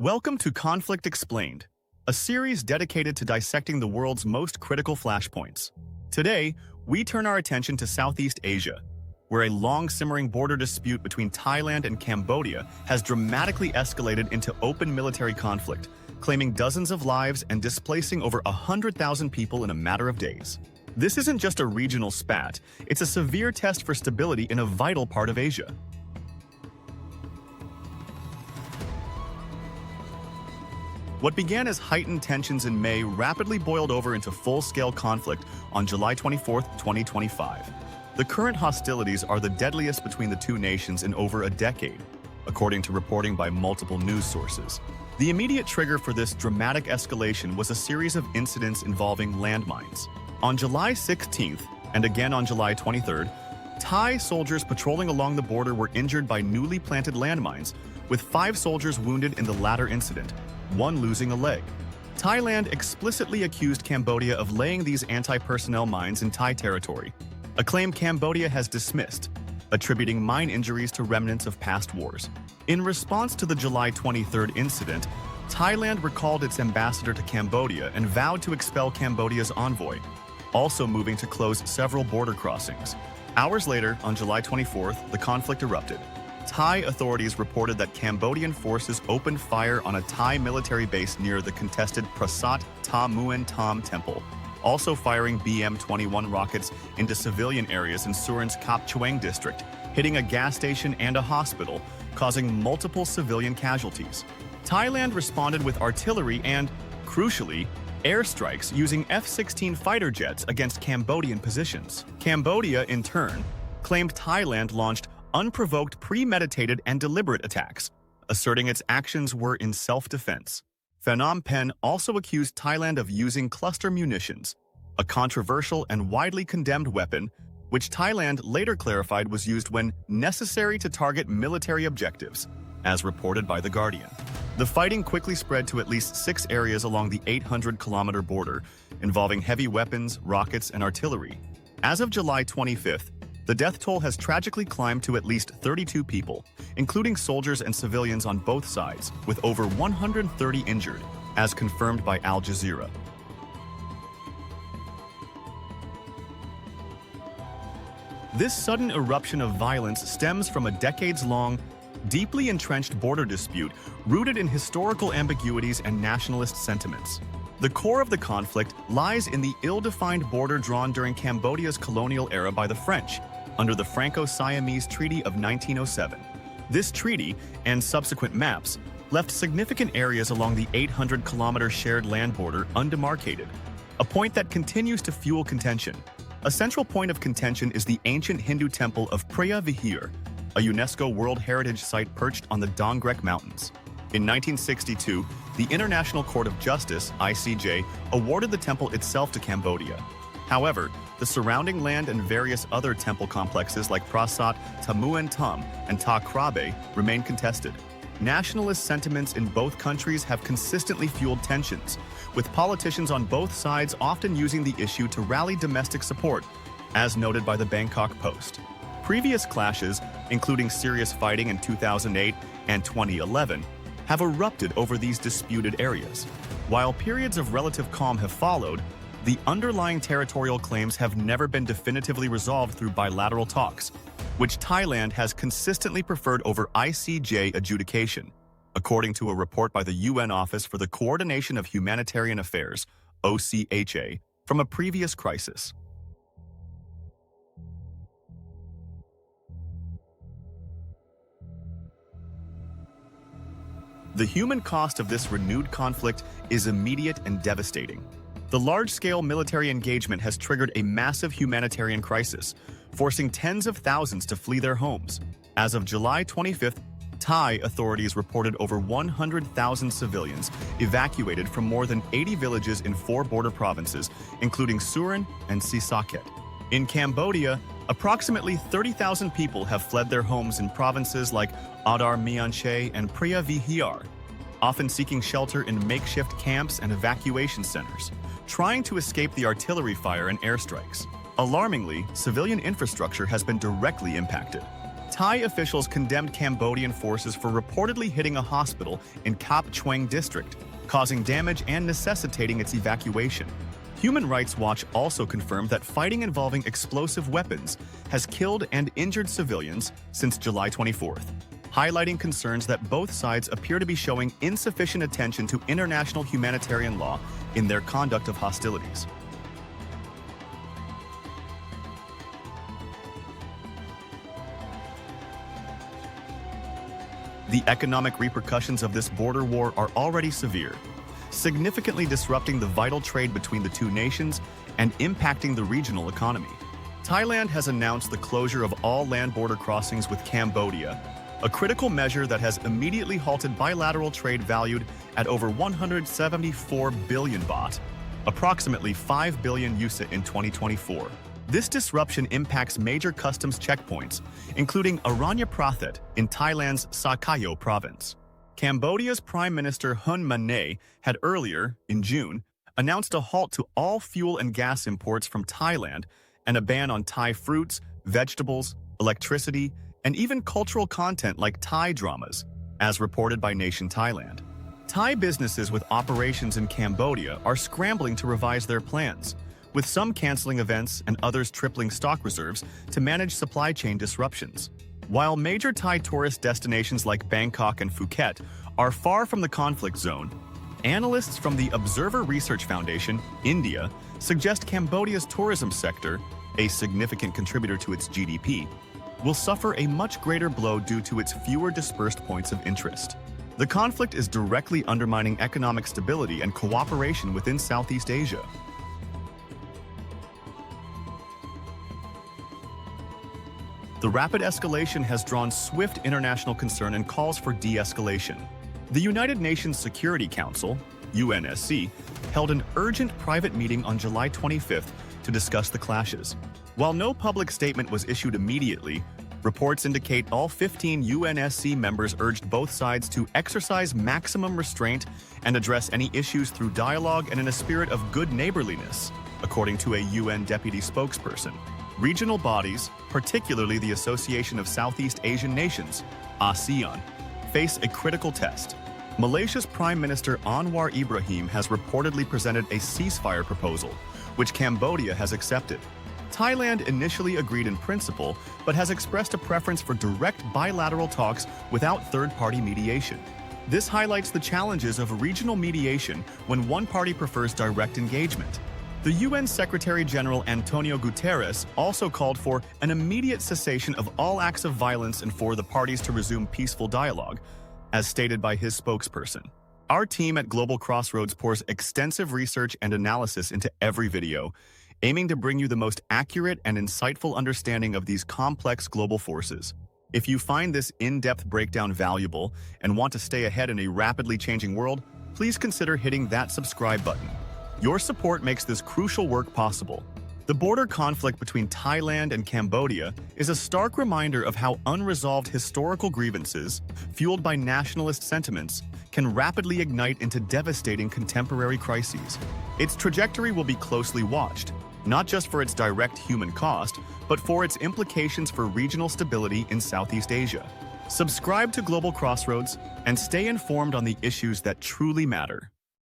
Welcome to Conflict Explained, a series dedicated to dissecting the world's most critical flashpoints. Today, we turn our attention to Southeast Asia, where a long-simmering border dispute between Thailand and Cambodia has dramatically escalated into open military conflict, claiming dozens of lives and displacing over 100,000 people in a matter of days. This isn't just a regional spat, it's a severe test for stability in a vital part of Asia. What began as heightened tensions in May rapidly boiled over into full-scale conflict on July 24, 2025. The current hostilities are the deadliest between the two nations in over a decade, according to reporting by multiple news sources. The immediate trigger for this dramatic escalation was a series of incidents involving landmines. On July 16th, and again on July 23rd, Thai soldiers patrolling along the border were injured by newly planted landmines, with 5 soldiers wounded in the latter incident, one losing a leg. Thailand explicitly accused Cambodia of laying these anti-personnel mines in Thai territory, a claim Cambodia has dismissed, attributing mine injuries to remnants of past wars. In response to the July 23rd incident, Thailand recalled its ambassador to Cambodia and vowed to expel Cambodia's envoy, also moving to close several border crossings. Hours later, on July 24th, the conflict erupted. Thai authorities reported that Cambodian forces opened fire on a Thai military base near the contested Prasat Ta Muan Tham temple, also firing BM-21 rockets into civilian areas in Surin's Kap Chuen district, hitting a gas station and a hospital, causing multiple civilian casualties. Thailand responded with artillery and, crucially, airstrikes using F-16 fighter jets against Cambodian positions. Cambodia, in turn, claimed Thailand launched unprovoked, premeditated, and deliberate attacks, asserting its actions were in self-defense. Phnom Penh also accused Thailand of using cluster munitions, a controversial and widely condemned weapon, which Thailand later clarified was used when necessary to target military objectives, as reported by The Guardian. The fighting quickly spread to at least 6 areas along the 800-kilometer border, involving heavy weapons, rockets, and artillery. As of July 25th, the death toll has tragically climbed to at least 32 people, including soldiers and civilians on both sides, with over 130 injured, as confirmed by Al Jazeera. This sudden eruption of violence stems from a decades-long, deeply entrenched border dispute rooted in historical ambiguities and nationalist sentiments. The core of the conflict lies in the ill-defined border drawn during Cambodia's colonial era by the French, under the Franco-Siamese Treaty of 1907. This treaty, and subsequent maps, left significant areas along the 800-kilometer shared land border undemarcated, a point that continues to fuel contention. A central point of contention is the ancient Hindu temple of Preah Vihear, a UNESCO World Heritage Site perched on the Dongrek Mountains. In 1962, the International Court of Justice, ICJ, awarded the temple itself to Cambodia. However, the surrounding land and various other temple complexes like Prasat Ta Muan Tham and Ta Krabe remain contested. Nationalist sentiments in both countries have consistently fueled tensions, with politicians on both sides often using the issue to rally domestic support, as noted by the Bangkok Post. Previous clashes, including serious fighting in 2008 and 2011, have erupted over these disputed areas. While periods of relative calm have followed, the underlying territorial claims have never been definitively resolved through bilateral talks, which Thailand has consistently preferred over ICJ adjudication, according to a report by the UN Office for the Coordination of Humanitarian Affairs, OCHA, from a previous crisis. The human cost of this renewed conflict is immediate and devastating. The large-scale military engagement has triggered a massive humanitarian crisis, forcing tens of thousands to flee their homes. As of July 25th, Thai authorities reported over 100,000 civilians evacuated from more than 80 villages in 4 border provinces, including Surin and Sisaket. In Cambodia, approximately 30,000 people have fled their homes in provinces like Adar Mianche and Preah Vihear, often seeking shelter in makeshift camps and evacuation centers, trying to escape the artillery fire and airstrikes. Alarmingly, civilian infrastructure has been directly impacted. Thai officials condemned Cambodian forces for reportedly hitting a hospital in Kap Choeng district, causing damage and necessitating its evacuation. Human Rights Watch also confirmed that fighting involving explosive weapons has killed and injured civilians since July 24th, highlighting concerns that both sides appear to be showing insufficient attention to international humanitarian law in their conduct of hostilities. The economic repercussions of this border war are already severe, significantly disrupting the vital trade between the two nations and impacting the regional economy. Thailand has announced the closure of all land border crossings with Cambodia, a critical measure that has immediately halted bilateral trade valued at over 174 billion baht, approximately 5 billion USA in 2024. This disruption impacts major customs checkpoints, including Aranya Prathet in Thailand's Sa Kaeo province. Cambodia's Prime Minister Hun Manet had earlier, in June, announced a halt to all fuel and gas imports from Thailand and a ban on Thai fruits, vegetables, electricity, and even cultural content like Thai dramas, as reported by Nation Thailand. Thai businesses with operations in Cambodia are scrambling to revise their plans, with some canceling events and others tripling stock reserves to manage supply chain disruptions. While major Thai tourist destinations like Bangkok and Phuket are far from the conflict zone, analysts from the Observer Research Foundation, India, suggest Cambodia's tourism sector, a significant contributor to its GDP, will suffer a much greater blow due to its fewer dispersed points of interest. The conflict is directly undermining economic stability and cooperation within Southeast Asia. The rapid escalation has drawn swift international concern and calls for de-escalation. The United Nations Security Council, UNSC, held an urgent private meeting on July 25th to discuss the clashes. While no public statement was issued immediately, reports indicate all 15 UNSC members urged both sides to exercise maximum restraint and address any issues through dialogue and in a spirit of good neighborliness, according to a UN deputy spokesperson. Regional bodies, particularly the Association of Southeast Asian Nations, ASEAN, face a critical test. Malaysia's Prime Minister Anwar Ibrahim has reportedly presented a ceasefire proposal, which Cambodia has accepted. Thailand initially agreed in principle, but has expressed a preference for direct bilateral talks without third-party mediation. This highlights the challenges of regional mediation when one party prefers direct engagement. The UN Secretary-General Antonio Guterres also called for an immediate cessation of all acts of violence and for the parties to resume peaceful dialogue, as stated by his spokesperson. Our team at Global Crossroads pours extensive research and analysis into every video, aiming to bring you the most accurate and insightful understanding of these complex global forces. If you find this in-depth breakdown valuable and want to stay ahead in a rapidly changing world, please consider hitting that subscribe button. Your support makes this crucial work possible. The border conflict between Thailand and Cambodia is a stark reminder of how unresolved historical grievances, fueled by nationalist sentiments, can rapidly ignite into devastating contemporary crises. Its trajectory will be closely watched, not just for its direct human cost, but for its implications for regional stability in Southeast Asia. Subscribe to Global Crossroads and stay informed on the issues that truly matter.